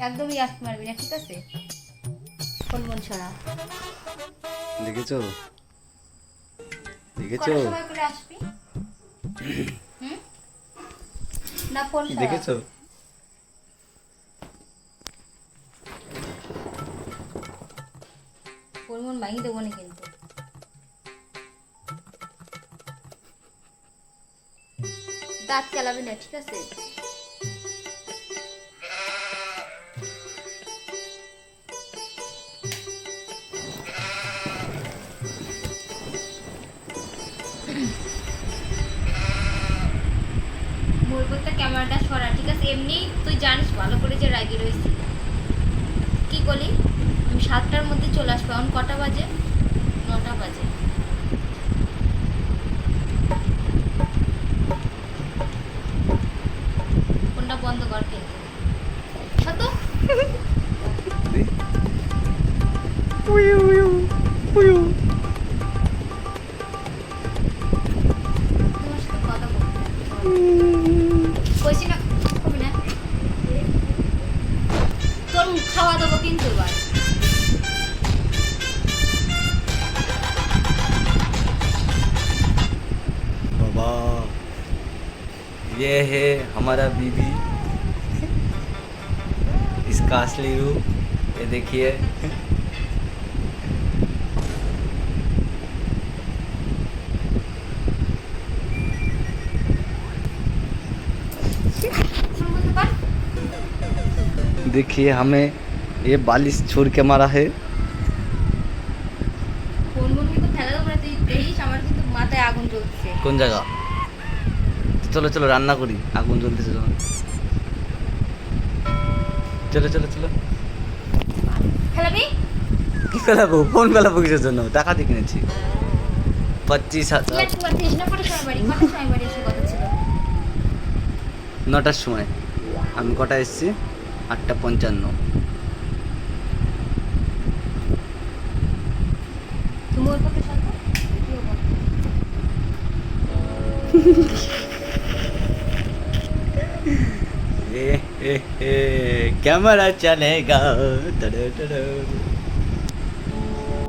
একদমই আসতে পারবি না, ঠিক আছে? ফোন মন ছড়া দেখেছো কটার সময় করে আসবি? না ফোন ছড়া দেখেছো ফোন মন ভাঙি দেবো না কিন্তু। দাঁত চালাবি না, ঠিক আছে? মোর বলতে ক্যামেরাটা সরা, ঠিক আছে? এমনি তুই জানিস ভালো করে যে রাগি রয়েছি। কি বলি, আমি 7টার মধ্যে চলে আসবো। এখন কটা বাজে? 9টা বাজে। ফোনটা বন্ধ কর কিন্তু। কত তোমার সাথে কথা বলতে কইছি না, কবি না। তোর খাওয়া দেবো কিন্তু এবার। बाबा ये है हमारा बीबी, इसका असली रूप ये देखिए। শুরু করতে পার। देखिए हमें ये बालिश छोड़ के मारा है। ফোন মন কিন্তু ফেলা দেবো না, তুই দেখিস আমার কিন্তু মাথায় আগুন জ্বলছে। কোন জায়গা? চলো চলো রান্না করি, আগুন জ্বলতেছে যখন। চলো চলো চলো। খেলাবি? কি ফেলাবো? ফোন ফেলাবো কিসের জন্য? টাকা দিয়ে কিনেছি 25,000। ইয়ার তুই আর দিস না, কটার সময় বাড়ি? কটার সময় বাড়ি এসে কথা ছিল? 9টার সময়। আমি কটা এসেছি? 8:55। তুমি ওর পক্ষে শান্ত? তুইও বল। ए, ए, ए, कैमरा चलेगा।